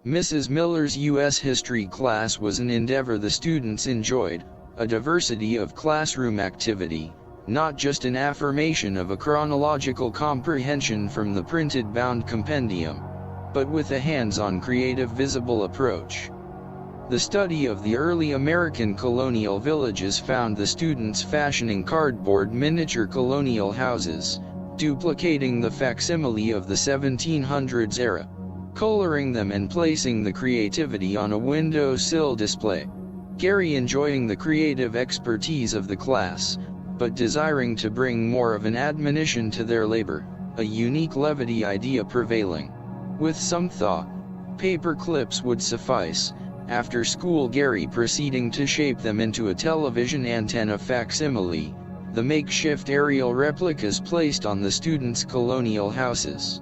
Mrs. Miller's U.S. history class was an endeavor the students enjoyed, a diversity of classroom activity, not just an affirmation of a chronological comprehension from the printed bound compendium, but with a hands-on creative visible approach. The study of the early American colonial villages found the students fashioning cardboard miniature colonial houses, duplicating the facsimile of the 1700s era, coloring them and placing the creativity on a windowsill display. Gary enjoying the creative expertise of the class, but desiring to bring more of an admonition to their labor, a unique levity idea prevailing. With some thought, paper clips would suffice. After school, Gary proceeding to shape them into a television antenna facsimile, the makeshift aerial replicas placed on the students' colonial houses.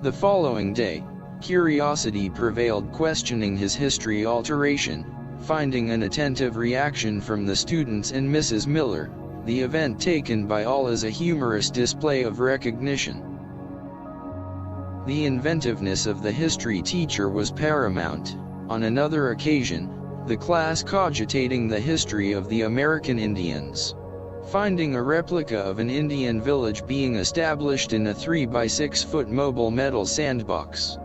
The following day, curiosity prevailed, questioning his history alteration, finding an attentive reaction from the students and Mrs. Miller, the event taken by all as a humorous display of recognition. The inventiveness of the history teacher was paramount. On another occasion, the class cogitating the history of the American Indians. Finding a replica of an Indian village being established in a 3-by-6-foot mobile metal sandbox.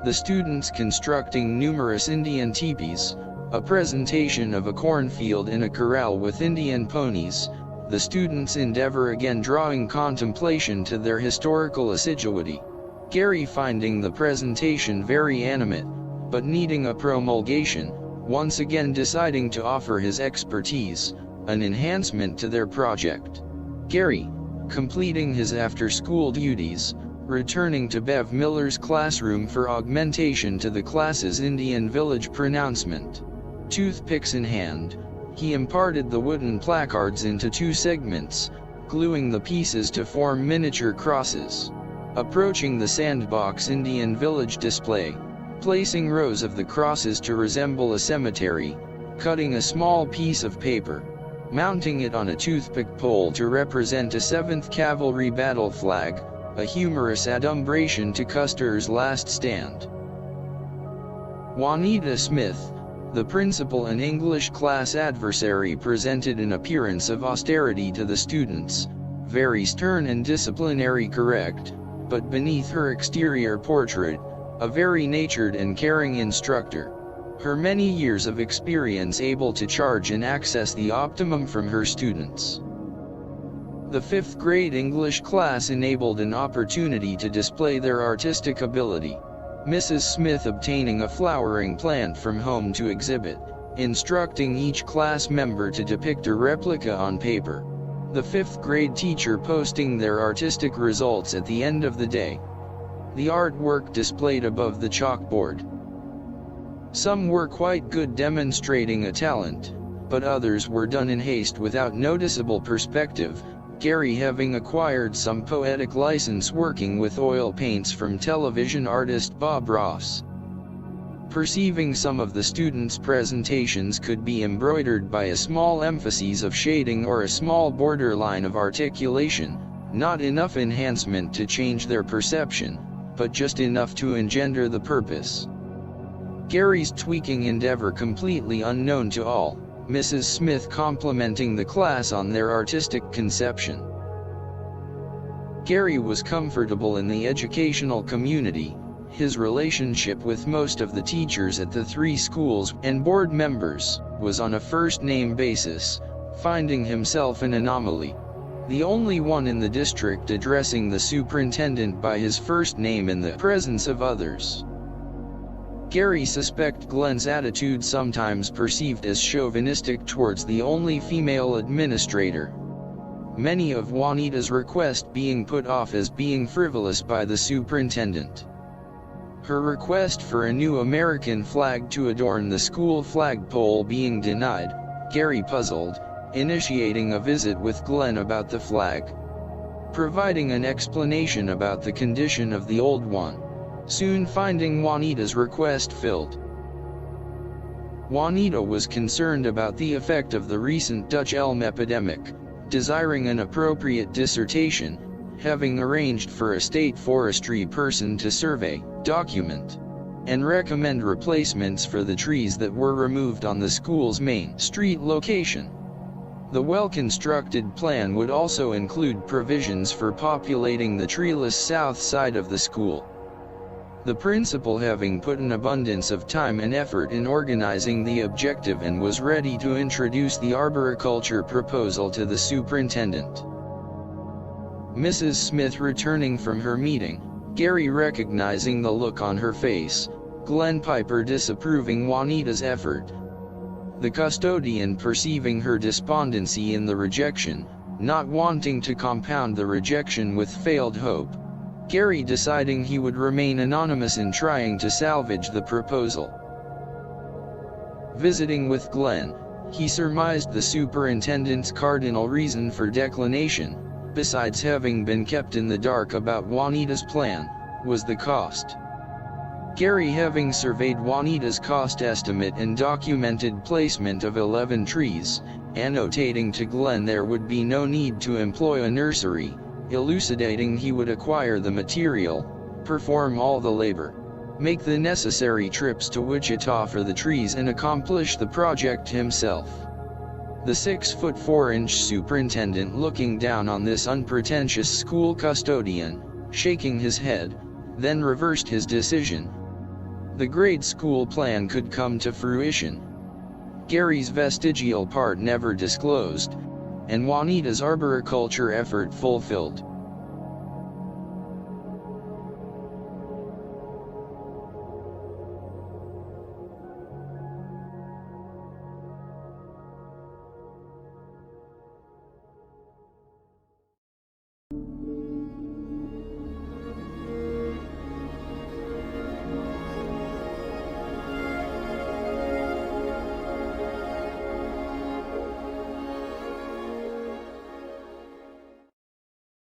The students constructing numerous Indian teepees, a presentation of a cornfield in a corral with Indian ponies, the students' endeavor again drawing contemplation to their historical assiduity. Gary finding the presentation very animate, but needing a promulgation, once again deciding to offer his expertise, an enhancement to their project. Gary, completing his after-school duties, returning to Bev Miller's classroom for augmentation to the class's Indian village pronouncement. Toothpicks in hand, he imparted the wooden placards into 2 segments, gluing the pieces to form miniature crosses. Approaching the sandbox Indian village display, placing rows of the crosses to resemble a cemetery, cutting a small piece of paper, mounting it on a toothpick pole to represent a 7th Cavalry battle flag, a humorous adumbration to Custer's last stand. Juanita Smith, the principal and English class adversary, presented an appearance of austerity to the students, very stern and disciplinary correct, but beneath her exterior portrait, a very natured and caring instructor. Her many years of experience able to charge and access the optimum from her students. The 5th grade English class enabled an opportunity to display their artistic ability. Mrs. Smith obtaining a flowering plant from home to exhibit, instructing each class member to depict a replica on paper. The 5th grade teacher posting their artistic results at the end of the day. The artwork displayed above the chalkboard. Some were quite good, demonstrating a talent, but others were done in haste without noticeable perspective, Gary having acquired some poetic license working with oil paints from television artist Bob Ross. Perceiving some of the students' presentations could be embroidered by a small emphasis of shading or a small borderline of articulation, not enough enhancement to change their perception, but just enough to engender the purpose. Gary's tweaking endeavor completely unknown to all, Mrs. Smith complimenting the class on their artistic conception. Gary was comfortable in the educational community. His relationship with most of the teachers at the 3 schools and board members was on a first-name basis, finding himself an anomaly. The only one in the district addressing the superintendent by his first name in the presence of others. Gary suspected Glenn's attitude, sometimes perceived as chauvinistic towards the only female administrator. Many of Juanita's requests being put off as being frivolous by the superintendent. Her request for a new American flag to adorn the school flagpole being denied, Gary puzzled, initiating a visit with Glenn about the flag. Providing an explanation about the condition of the old one. Soon finding Juanita's request filled. Juanita was concerned about the effect of the recent Dutch elm epidemic, desiring an appropriate dissertation, having arranged for a state forestry person to survey, document, and recommend replacements for the trees that were removed on the school's main street location. The well-constructed plan would also include provisions for populating the treeless south side of the school. The principal, having put an abundance of time and effort in organizing the objective, and was ready to introduce the arboriculture proposal to the superintendent. Mrs. Smith returning from her meeting, Gary recognizing the look on her face, Glenn Piper disapproving Juanita's effort. The custodian perceiving her despondency in the rejection, not wanting to compound the rejection with failed hope. Gary deciding he would remain anonymous in trying to salvage the proposal. Visiting with Glenn, he surmised the superintendent's cardinal reason for declination, besides having been kept in the dark about Juanita's plan, was the cost. Gary, having surveyed Juanita's cost estimate and documented placement of 11 trees, annotating to Glenn there would be no need to employ a nursery, elucidating he would acquire the material, perform all the labor, make the necessary trips to Wichita for the trees, and accomplish the project himself. The 6'4" superintendent, looking down on this unpretentious school custodian, shaking his head, then reversed his decision. The grade school plan could come to fruition. Gary's vestigial part never disclosed, and Juanita's arboriculture effort fulfilled.